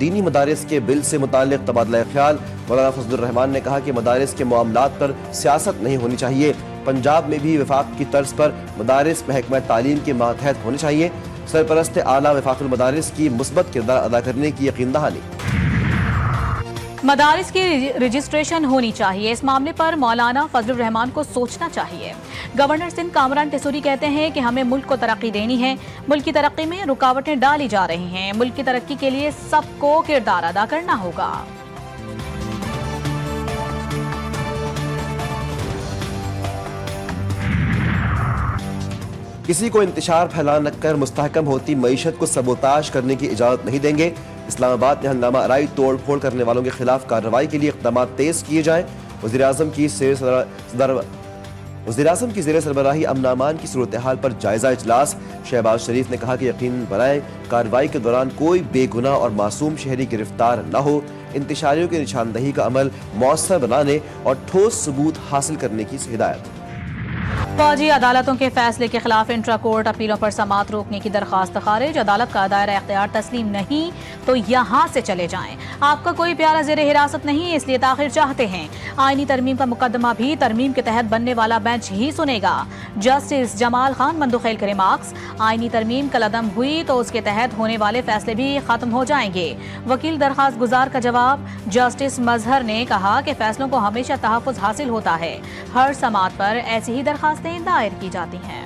دینی مدارس کے بل سے متعلق تبادلہ خیال۔ مولانا فضل الرحمان نے کہا کہ مدارس کے معاملات پر سیاست نہیں ہونی چاہیے۔ پنجاب میں بھی وفاق کی طرز پر مدارس محکمہ تعلیم کے ماتحت ہونے چاہیے۔ سرپرست اعلیٰ وفاق المدارس کی مثبت کردار ادا کرنے کی یقین دہانی۔ مدارس کی رجسٹریشن ہونی چاہیے، اس معاملے پر مولانا فضل الرحمان کو سوچنا چاہیے۔ گورنر سندھ کامران ٹیسوری کہتے ہیں کہ ہمیں ملک کو ترقی دینی ہے، ملک کی ترقی میں رکاوٹیں ڈالی جا رہی ہیں، ملک کی ترقی کے لیے سب کو کردار ادا کرنا ہوگا۔ کسی کو انتشار پھیلانا کر مستحکم ہوتی معیشت کو سبوتاژ کرنے کی اجازت نہیں دیں گے۔ اسلام آباد میں ہنگامہ آرائی توڑ پھوڑ کرنے والوں کے خلاف کارروائی کے لیے اقدامات تیز کیے جائیں۔ وزیراعظم کی زیر سربراہی امن امان کی صورتحال پر جائزہ اجلاس۔ شہباز شریف نے کہا کہ یقین بنائیں کارروائی کے دوران کوئی بے گناہ اور معصوم شہری گرفتار نہ ہو۔ انتشاریوں کی نشاندہی کا عمل مؤثر بنانے اور ٹھوس ثبوت حاصل کرنے کی ہدایت۔ فوجی عدالتوں کے فیصلے کے خلاف انٹرا کورٹ اپیلوں پر سماعت روکنے کی درخواست خارج۔ عدالت کا دائرہ اختیار تسلیم نہیں تو یہاں سے چلے جائیں، آپ کا کوئی پیارا زیر حراست نہیں، اس لیے تاخیر چاہتے ہیں۔ آئینی ترمیم کا مقدمہ بھی ترمیم کے تحت بننے والا بینچ ہی سنے گا۔ جسٹس جمال خان مندوخیل کے ریمارکس، آئینی ترمیم کالعدم ہوئی تو اس کے تحت ہونے والے فیصلے بھی ختم ہو جائیں گے۔ وکیل درخواست گزار کا جواب، جسٹس مظہر نے کہا کہ فیصلوں کو ہمیشہ تحفظ حاصل ہوتا ہے، ہر سماعت پر ایسی ہی درخواستیں دائر کی جاتی ہیں۔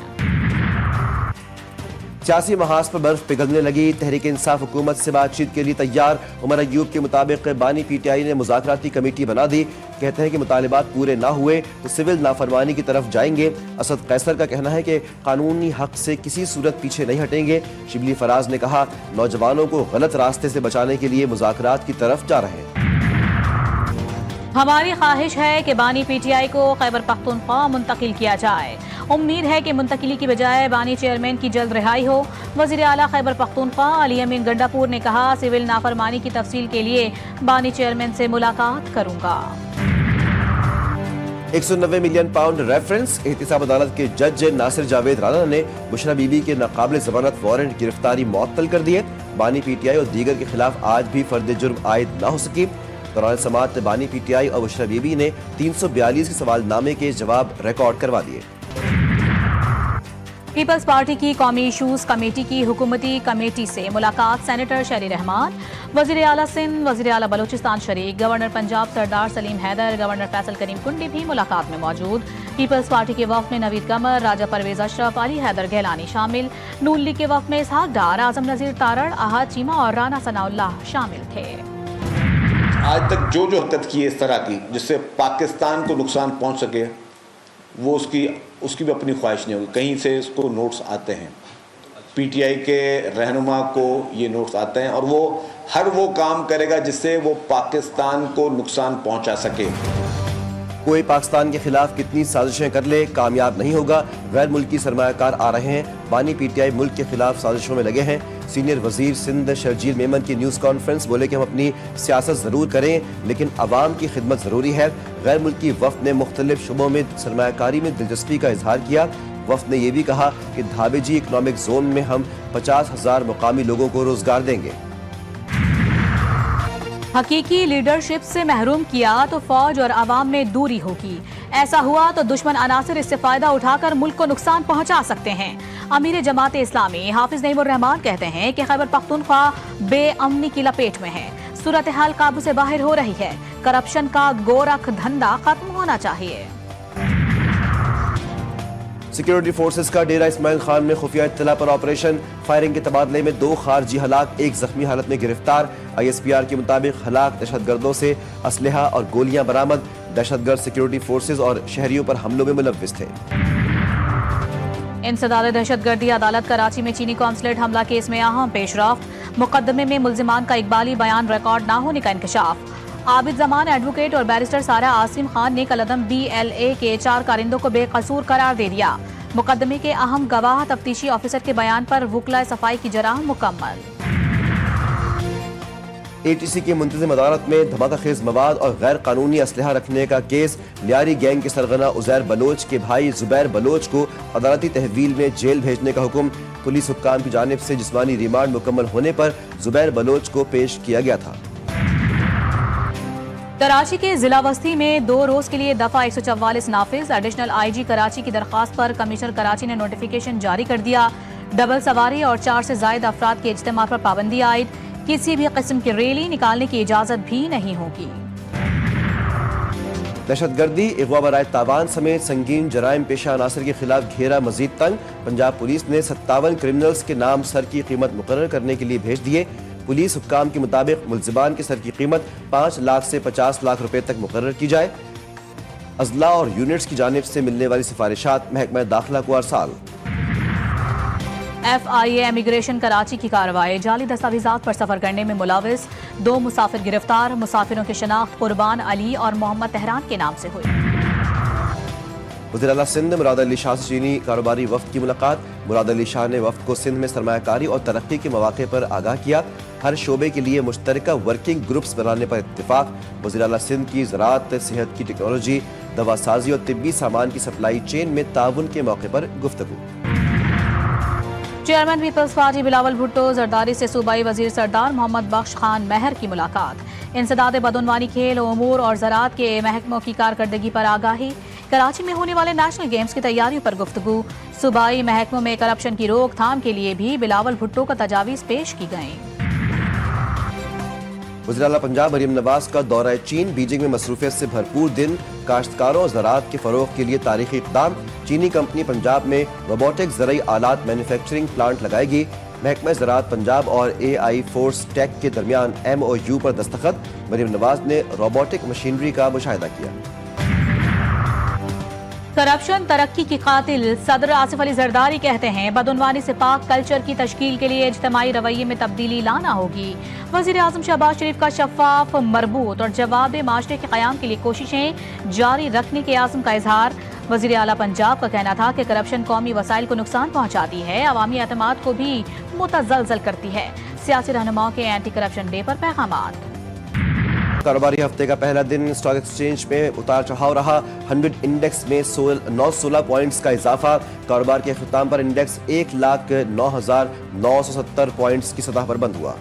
سیاسی محاذ پر برف پگھلنے لگی، تحریک انصاف حکومت سے بات چیت کے لیے تیار۔ عمر ایوب کے مطابق بانی پی ٹی آئی نے مذاکراتی کمیٹی بنا دی، کہتے ہیں کہ مطالبات پورے نہ ہوئے تو سول نافرمانی کی طرف جائیں گے۔ اسد قیصر کا کہنا ہے کہ قانونی حق سے کسی صورت پیچھے نہیں ہٹیں گے۔ شبلی فراز نے کہا نوجوانوں کو غلط راستے سے بچانے کے لیے مذاکرات کی طرف جا رہے ہیں۔ ہماری خواہش ہے کہ بانی پی ٹی آئی کو خیبر پختونخوا منتقل کیا جائے، امید ہے کہ منتقلی کی بجائے بانی چیئرمین کی جلد رہائی ہو۔ وزیر اعلیٰ خیبر پختونخوا علی امین گنڈاپور نے کہا سول نافرمانی کی تفصیل کے لیے بانی چیئرمین سے ملاقات کروں گا۔ 190 ملین پاؤنڈ ریفرنس۔ احتساب عدالت کے جج ناصر جاوید رانا نے بشرا بی بی کے ناقابل ضمانت وارنٹ گرفتاری معطل کر دیے۔ بانی پی ٹی آئی اور دیگر کے خلاف آج بھی فرد جرم عائد نہ ہو سکی۔ دوران سماعت بانی پی ٹی آئی اور بشرا بی بی نے 342 کے سوال نامے کے جواب ریکارڈ کروا دیے۔ پیپلز پارٹی کی قومی ایشوز کمیٹی کی حکومتی کمیٹی سے ملاقات، سینیٹر شہری رحمان، وزیر اعلیٰ سندھ، وزیر اعلیٰ بلوچستان شریک، گورنر پنجاب سردار سلیم حیدر، گورنر فیصل کریم کنڈی بھی ملاقات میں موجود۔ پیپلز پارٹی کے وفد میں نوید قمر، راجہ پرویز اشرف، علی حیدر گیلانی شامل۔ نون لیگ کے وفد میں اسحاق ڈار، اعظم نذیر تارڑ، احد چیمہ اور رانا ثناء اللہ شامل تھے۔ آج تک جو حرکت کی ہے اس طرح کی جس سے پاکستان کو نقصان پہنچ سکے، وہ اس کی بھی اپنی خواہش نہیں ہوگی۔ کہیں سے اس کو نوٹس آتے ہیں، پی ٹی آئی کے رہنما کو یہ نوٹس آتے ہیں، اور وہ ہر وہ کام کرے گا جس سے وہ پاکستان کو نقصان پہنچا سکے۔ کوئی پاکستان کے خلاف کتنی سازشیں کر لے کامیاب نہیں ہوگا، غیر ملکی سرمایہ کار آ رہے ہیں۔ بانی پی ٹی آئی ملک کے خلاف سازشوں میں لگے ہیں۔ سینئر وزیر سندھ شرجیل میمن کی نیوز کانفرنس، بولے کہ ہم اپنی سیاست ضرور کریں لیکن عوام کی خدمت ضروری ہے۔ غیر ملکی وفد نے مختلف شعبوں میں سرمایہ کاری میں دلچسپی کا اظہار کیا۔ وفد نے یہ بھی کہا کہ دھابے جی اکنامک زون میں ہم 50,000 مقامی لوگوں کو روزگار دیں گے۔ حقیقی لیڈرشپ سے محروم کیا تو فوج اور عوام میں دوری ہوگی، ایسا ہوا تو دشمن عناصر اس سے فائدہ اٹھا کر ملک کو نقصان پہنچا سکتے ہیں۔ امیر جماعت اسلامی حافظ نعیم الرحمان کہتے ہیں کہ خیبر پختونخوا بے امنی کی لپیٹ میں ہے، صورتحال قابو سے باہر ہو رہی ہے، کرپشن کا گورکھ دھندا ختم ہونا چاہیے۔ سیکیورٹی فورسز کا ڈیرہ اسماعیل خان میں خفیہ اطلاع پر آپریشن، فائرنگ کے تبادلے میں 2 خارجی ہلاک، 1 زخمی حالت میں گرفتار۔ آئی ایس پی آر کے مطابق ہلاک دہشت گردوں سے اسلحہ اور گولیاں برآمد، دہشت گرد سیکیورٹی فورسز اور شہریوں پر حملوں میں ملوث تھے۔ انسداد دہشت گردی، عدالت کراچی میں چینی قونصلیٹ حملہ کیس میں اہم پیش رفت، مقدمے میں ملزمان کا اقبالی بیان ریکارڈ نہ ہونے کا انکشاف۔ عابد زمان ایڈوکیٹ اور بیرسٹر سارہ عاصم خان نے کالعدم DLA کے 4 کارندوں کو بے قصور قرار دے دیا۔ مقدمے کے اہم گواہ تفتیشی آفیسر کے بیان پر وکلاء صفائی کی جرح مکمل۔ ATC کی منتظم عدالت میں دھماکہ خیز مواد اور غیر قانونی اسلحہ رکھنے کا کیس، لیاری گینگ کے سرغنہ عزیر بلوچ کے بھائی زبیر بلوچ کو عدالتی تحویل میں جیل بھیجنے کا حکم۔ پولیس حکام کی جانب سے جسمانی ریمانڈ مکمل ہونے پر زبیر بلوچ کو پیش کیا گیا تھا۔ کراچی کے ضلع وسطی میں 2 روز کے لیے دفعہ 144 نافذ۔ ایڈیشنل IG کراچی کی درخواست پر کمشنر کراچی نے نوٹیفیکیشن جاری کر دیا۔ ڈبل سواری اور 4 سے زائد افراد کے اجتماع پر پابندی عائد۔ کسی بھی قسم کی ریلی نکالنے کی اجازت بھی نہیں ہوگی۔ دہشت گردی، اغوا برائے تاوان سمیت سنگین جرائم پیشہ عناصر کے خلاف گھیرا مزید تنگ۔ پنجاب پولیس نے 57 کرمنلز کے نام سر کی قیمت مقرر کرنے کے لیے بھیج دیے۔ پولیس حکام کے مطابق ملزمان کی سر کی قیمت 5 لاکھ سے 50 لاکھ روپے تک مقرر کی جائے۔ اضلاع اور یونٹس کی جانب سے ملنے والی سفارشات محکمہ داخلہ کو ارسال۔ FIA امیگریشن کراچی کی کارروائی، جعلی دستاویزات پر سفر کرنے میں ملوث 2 مسافر گرفتار۔ مسافروں کی شناخت قربان علی اور محمد تہران کے نام سے ہوئی۔ وزیر اعلیٰ سندھ مراد علی شاہ سے چینی کاروباری وفد کی ملاقات۔ مراد علی شاہ نے وفد کو سندھ میں سرمایہ کاری اور ترقی کے مواقع پر آگاہ کیا۔ ہر شعبے کے لیے مشترکہ ورکنگ گروپس بنانے پر اتفاق۔ وزیر اعلیٰ سندھ کی زراعت، صحت کی ٹیکنالوجی، دوا سازی اور طبی سامان کی سپلائی چین میں تعاون کے موقع پر گفتگو۔ چیئرمین پیپلز پارٹی بلاول بھٹو زرداری سے صوبائی وزیر سردار محمد بخش خان مہر کی ملاقات۔ انسداد بدعنوانی، کھیل و امور اور زراعت کے محکموں کی کارکردگی پر آگاہی۔ کراچی میں ہونے والے نیشنل گیمز کی تیاریوں پر گفتگو۔ صوبائی محکموں میں کرپشن کی روک تھام کے لیے بھی بلاول بھٹو کو تجاویز پیش کی گئیں۔ وزیر اعلیٰ پنجاب مریم نواز کا دورہ چین، بیجنگ میں مصروفیت سے بھرپور دن۔ کاشتکاروں اور زراعت کے فروغ کے لیے تاریخی اقدام۔ چینی کمپنی پنجاب میں روبوٹک زرعی آلات مینوفیکچرنگ پلانٹ لگائے گی۔ محکمہ زراعت پنجاب اور AI فورس ٹیک کے درمیان MOU پر دستخط۔ مریم نواز نے روبوٹک مشینری کا مشاہدہ کیا۔ کرپشن ترقی کی قاتل، صدر آصف علی زرداری کہتے ہیں بدعنوانی سے پاک کلچر کی تشکیل کے لیے اجتماعی رویے میں تبدیلی لانا ہوگی۔ وزیر اعظم شہباز شریف کا شفاف، مربوط اور جواب معاشرے کے قیام کے لیے کوششیں جاری رکھنے کے عزم کا اظہار۔ وزیر اعلیٰ پنجاب کا کہنا تھا کہ کرپشن قومی وسائل کو نقصان پہنچاتی ہے، عوامی اعتماد کو بھی متزلزل کرتی ہے۔ سیاسی رہنماؤں کے اینٹی کرپشن ڈے پر پیغامات۔ کاروباری ہفتے کا پہلا دن اسٹاک ایکسچینج میں اتار چڑھاؤ رہا۔ 100 انڈیکس میں 916 پوائنٹس کا اضافہ۔ کاروبار کے اختتام پر انڈیکس 1,09,970 پوائنٹس کی سطح پر بند ہوا۔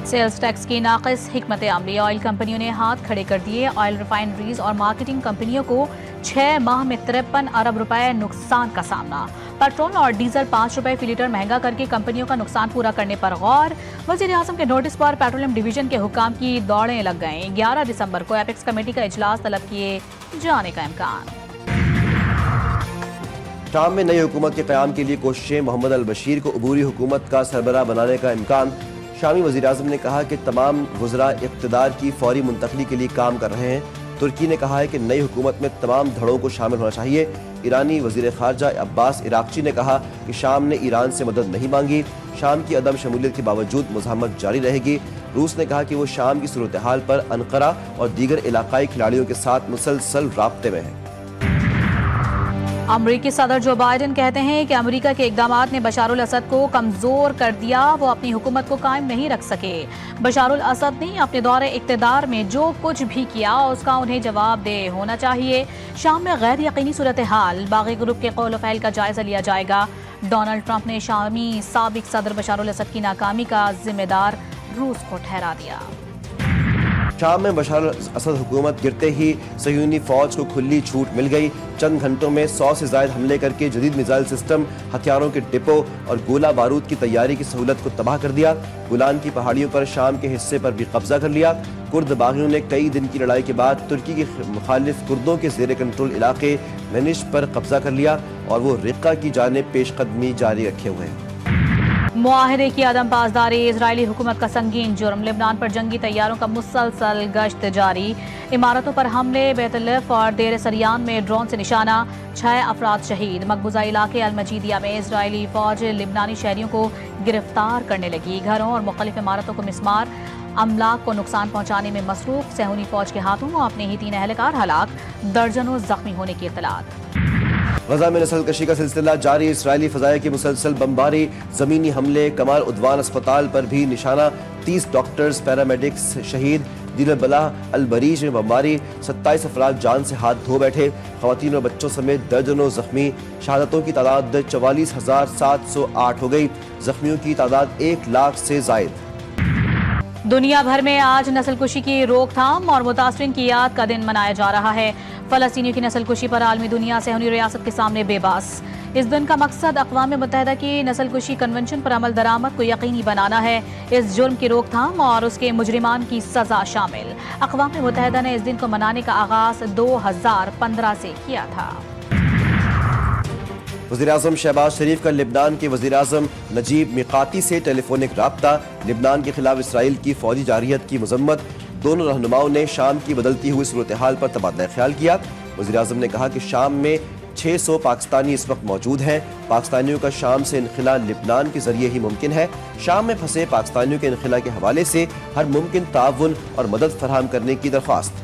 سیلز ٹیکس کی ناقص حکمت عملی، آئل کمپنیوں نے ہاتھ کھڑے کر دیے۔ آئل ریفائنریز اور مارکیٹنگ کمپنیوں کو 6 ماہ میں 53 ارب روپے نقصان کا سامنا۔ پیٹرول اور ڈیزل 5 روپے فی لیٹر مہنگا کر کے کمپنیوں کا نقصان پورا کرنے پر غور۔ وزیر اعظم کے نوٹس پر پیٹرولیم ڈویژن کے حکام کی دوڑیں لگ گئیں۔ 11 دسمبر کو ایپیکس کمیٹی کا اجلاس طلب کیے جانے کا امکان۔ شام میں نئی حکومت کے قیام کے لیے کوششیں، محمد البشیر کو عبوری حکومت کا سربراہ بنانے کا امکان۔ شامی وزیر اعظم نے کہا کہ تمام وزراء اقتدار کی فوری منتقلی کے لیے کام کر رہے ہیں۔ ترکی نے کہا ہے کہ نئی حکومت میں تمام دھڑوں کو شامل ہونا چاہیے۔ ایرانی وزیر خارجہ عباس عراقچی نے کہا کہ شام نے ایران سے مدد نہیں مانگی۔ شام کی عدم شمولیت کے باوجود مزاحمت جاری رہے گی۔ روس نے کہا کہ وہ شام کی صورتحال پر انقرہ اور دیگر علاقائی کھلاڑیوں کے ساتھ مسلسل رابطے میں ہے۔ امریکی صدر جو بائیڈن کہتے ہیں کہ امریکہ کے اقدامات نے بشار الاسد کو کمزور کر دیا، وہ اپنی حکومت کو قائم نہیں رکھ سکے۔ بشار الاسد نے اپنے دور اقتدار میں جو کچھ بھی کیا اس کا انہیں جواب دہ ہونا چاہیے۔ شام میں غیر یقینی صورتحال، باغی گروپ کے قول و فعل کا جائزہ لیا جائے گا۔ ڈونلڈ ٹرمپ نے شامی سابق صدر بشار الاسد کی ناکامی کا ذمہ دار روس کو ٹھہرا دیا۔ شام میں بشار الاسد حکومت گرتے ہی صہیونی فوج کو کھلی چھوٹ مل گئی۔ چند گھنٹوں میں 100 سے زائد حملے کر کے جدید میزائل سسٹم، ہتھیاروں کے ڈپو اور گولہ بارود کی تیاری کی سہولت کو تباہ کر دیا۔ گولان کی پہاڑیوں پر شام کے حصے پر بھی قبضہ کر لیا۔ کرد باغیوں نے کئی دن کی لڑائی کے بعد ترکی کے مخالف کردوں کے زیر کنٹرول علاقے مینش پر قبضہ کر لیا اور وہ رقہ کی جانب پیش قدمی جاری رکھے ہوئے ہیں۔ معاہدے کی عدم پاسداری، اسرائیلی حکومت کا سنگین جرم۔ لبنان پر جنگی طیاروں کا مسلسل گشت جاری۔ عمارتوں پر حملے، بیت الف اور دیر سریان میں ڈرون سے نشانہ، 6 افراد شہید۔ مقبوضہ علاقے المجیدیہ میں اسرائیلی فوج لبنانی شہریوں کو گرفتار کرنے لگی۔ گھروں اور مختلف عمارتوں کو مسمار، املاک کو نقصان پہنچانے میں مصروف صہیونی فوج کے ہاتھوں اپنے ہی 3 اہلکار ہلاک، درجنوں زخمی ہونے کی اطلاعات۔ غزہ میں نسل کشی کا سلسلہ جاری، اسرائیلی فضائیہ کی مسلسل بمباری، زمینی حملے، کمال عدوان اسپتال پر بھی نشانہ، 30 ڈاکٹرز پیرامیڈکس شہید، دل بلح البریج میں بمباری، 27 افراد جان سے ہاتھ دھو بیٹھے، خواتین اور بچوں سمیت درجنوں زخمی، شہادتوں کی تعداد 44,708 ہو گئی، زخمیوں کی تعداد 1 لاکھ سے زائد۔ دنیا بھر میں آج نسل کشی کی روک تھام اور متاثرین کی یاد کا دن منایا جا رہا ہے۔ فلسطینیوں کی نسل کشی پر عالمی دنیا صہیونی ریاست کے سامنے بے باس۔ اس دن کا مقصد اقوام متحدہ کی نسل کشی کنونشن پر عمل درآمد کو یقینی بنانا ہے، اس جرم کی روک تھام اور اس کے مجرمان کی سزا شامل۔ اقوام متحدہ نے اس دن کو منانے کا آغاز 2015 سے کیا تھا۔ وزیراعظم شہباز شریف کا لبنان کے وزیراعظم نجیب میقاتی سے ٹیلی فونک رابطہ، لبنان کے خلاف اسرائیل کی فوجی جارحیت کی مذمت، دونوں رہنماؤں نے شام کی بدلتی ہوئی صورتحال پر تبادلہ خیال کیا۔ وزیراعظم نے کہا کہ شام میں 600 پاکستانی اس وقت موجود ہیں، پاکستانیوں کا شام سے انخلا لبنان کے ذریعے ہی ممکن ہے، شام میں پھنسے پاکستانیوں کے انخلا کے حوالے سے ہر ممکن تعاون اور مدد فراہم کرنے کی درخواست۔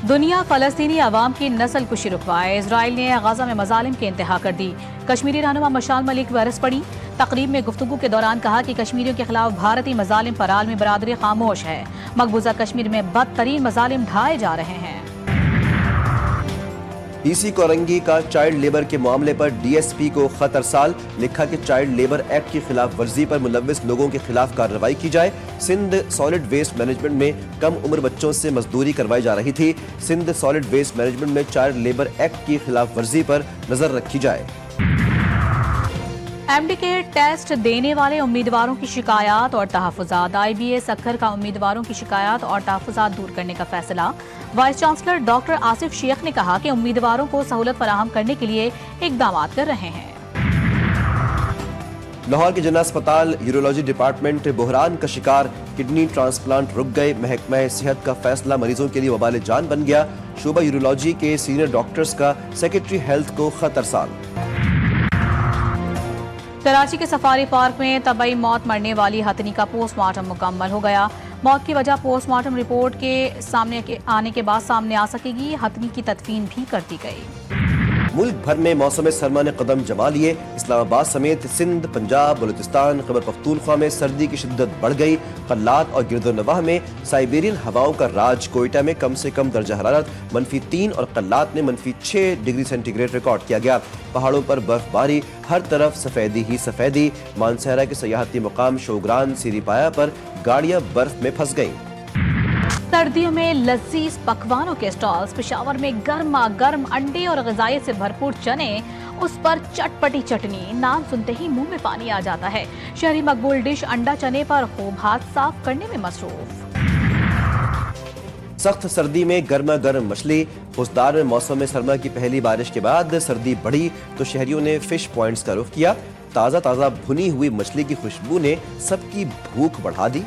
دنیا فلسطینی عوام کی نسل کشی رکوائے، اسرائیل نے غزہ میں مظالم کی انتہا کر دی، کشمیری رہنما مشال ملک برس پڑی، تقریب میں گفتگو کے دوران کہا کہ کشمیریوں کے خلاف بھارتی مظالم پر عالمی برادری خاموش ہے، مقبوضہ کشمیر میں بدترین مظالم ڈھائے جا رہے ہیں۔ ڈی سی کورنگی کا چائلڈ لیبر کے معاملے پر ڈی ایس پی کو خط ارسال، لکھا کہ چائلڈ لیبر ایکٹ کی خلاف ورزی پر ملوث لوگوں کے خلاف کارروائی کی جائے۔ سندھ سالڈ ویسٹ مینجمنٹ میں کم عمر بچوں سے مزدوری کروائی جا رہی تھی، سندھ سالڈ ویسٹ مینجمنٹ میں چائلڈ لیبر ایکٹ کی خلاف ورزی پر نظر رکھی جائے۔ ایم ڈی کے ٹیسٹ دینے والے امیدواروں کی شکایات اور تحفظات، آئی بی اے سکھر کا امیدواروں کی شکایات اور تحفظات دور کرنے کا فیصلہ۔ وائس چانسلر ڈاکٹر آصف شیخ نے کہا کہ امیدواروں کو سہولت فراہم کرنے کے لیے اقدامات کر رہے ہیں۔ لاہور کے جنہ اسپتال یورولوجی ڈپارٹمنٹ بحران کا شکار، کڈنی ٹرانسپلانٹ رک گئے، محکمہ صحت کا فیصلہ مریضوں کے لیے وبال جان بن گیا، شعبہ یورولوجی کے سینئر ڈاکٹرز کا سیکرٹری ہیلتھ کو خط ارسال۔ کراچی کے سفاری پارک میں طبعی موت مرنے والی ہتھنی کا پوسٹ مارٹم مکمل ہو گیا، موت کی وجہ پوسٹ مارٹم رپورٹ کے سامنے آنے کے بعد سامنے آ سکے گی، ہتھنی کی تدفین بھی کر دی گئی۔ ملک بھر میں موسم سرما نے قدم جما لیے، اسلام آباد سمیت سندھ، پنجاب، بلوچستان، خیبر پختونخوا میں سردی کی شدت بڑھ گئی، قلات اور گرد و نواح میں سائبیرین ہواؤں کا راج، کوئٹہ میں کم سے کم درجہ حرارت -3 اور قلات میں -6 ڈگری سینٹی گریڈ ریکارڈ کیا گیا، پہاڑوں پر برف باری، ہر طرف سفیدی ہی سفیدی، مانسہرہ کے سیاحتی مقام شوگران سیری پایا پر گاڑیاں برف میں پھنس گئیں۔ سردیوں میں لذیذ پکوانوں کے سٹالز، پشاور میں گرما گرم انڈے اور غذائیت سے بھرپور چنے، اس پر چٹپٹی چٹنی، نام سنتے ہی منہ میں پانی آ جاتا ہے۔ شہری مقبول ڈش انڈا چنے پر خوب ہاتھ صاف کرنے میں مصروف۔ سخت سردی میں گرما گرم مچھلی، پھوسدار میں موسم سرما کی پہلی بارش کے بعد سردی بڑھی تو شہریوں نے فش پوائنٹس کا رخ کیا، تازہ تازہ بھنی ہوئی مچھلی کی خوشبو نے سب کی بھوک بڑھا دی۔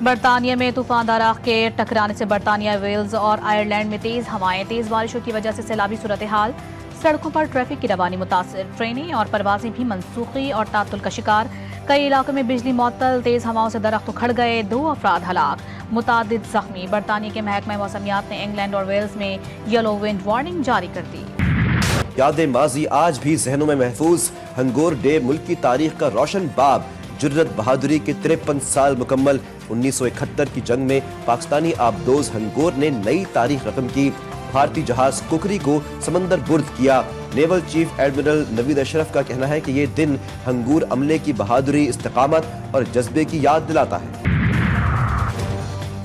برطانیہ میں طوفان داراخ کے ٹکرانے سے برطانیہ، ویلز اور آئرلینڈ میں تیز ہوائیں، تیز بارشوں کی وجہ سے سیلابی صورتحال، سڑکوں پر ٹریفک کی روانی متاثر، ٹرینیں اور پروازیں بھی منسوخی اور تعطل کا شکار، کئی علاقوں میں بجلی معطل، تیز ہواؤں سے درخت اکھڑ گئے، 2 افراد ہلاک، متعدد زخمی۔ برطانیہ کے محکمہ موسمیات نے انگلینڈ اور ویلز میں یلو ونڈ وارننگ جاری کر دی۔ یاد ماضی آج بھی ذہنوں میں محفوظ، ہنگور ڈے ملک کی تاریخ کا روشن باب، جرت بہادری کے 53 سال مکمل، 1971 کی جنگ میں پاکستانی آبدوز ہنگور نے نئی تاریخ رقم کی، بھارتی جہاز کوکری کو سمندر برد کیا۔ نیول چیف ایڈمرل نوید اشرف کا کہنا ہے کہ یہ دن ہنگور عملے کی بہادری، استقامت اور جذبے کی یاد دلاتا ہے۔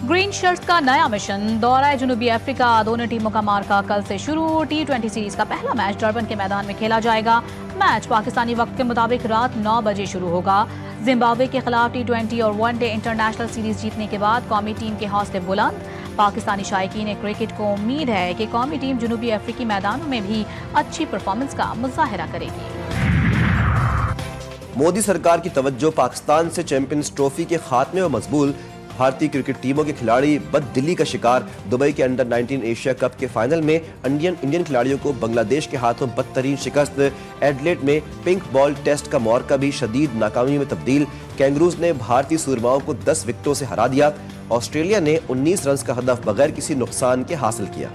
گرین شرٹس کا نیا مشن، دورہ جنوبی افریقہ، دونوں ٹیموں کا مارکا کل سے شروع، T20 سیریز کا پہلا میچ ڈربن کے میدان میں کھیلا جائے گا، میچ پاکستانی وقت کے مطابق رات 9 بجے شروع ہوگا۔ زمبابوے کے خلاف T20 اور ون ڈے انٹرنیشنل سیریز جیتنے کے بعد قومی ٹیم کے حوصلے بلند، پاکستانی شائقین کرکٹ کو امید ہے کہ قومی ٹیم جنوبی افریقی میدانوں میں بھی اچھی پرفارمنس کا مظاہرہ کرے گی۔ مودی سرکار کی توجہ پاکستان سے چیمپئنز ٹرافی کے خاتمے و مقبول، بھارتی کرکٹ ٹیموں کے کھلاڑی بد دلی کا شکار، دبئی کے انڈر 19 ایشیا کپ کے فائنل میں انڈین کھلاڑیوں کو بنگلہ دیش کے ہاتھوں بدترین شکست، ایڈلیڈ میں پنک بال ٹیسٹ کا معرکہ بھی شدید ناکامی میں تبدیل، کینگروز نے بھارتی سورماؤں کو 10 وکٹوں سے ہرا دیا، آسٹریلیا نے 19 رنز کا ہدف بغیر کسی نقصان کے حاصل کیا۔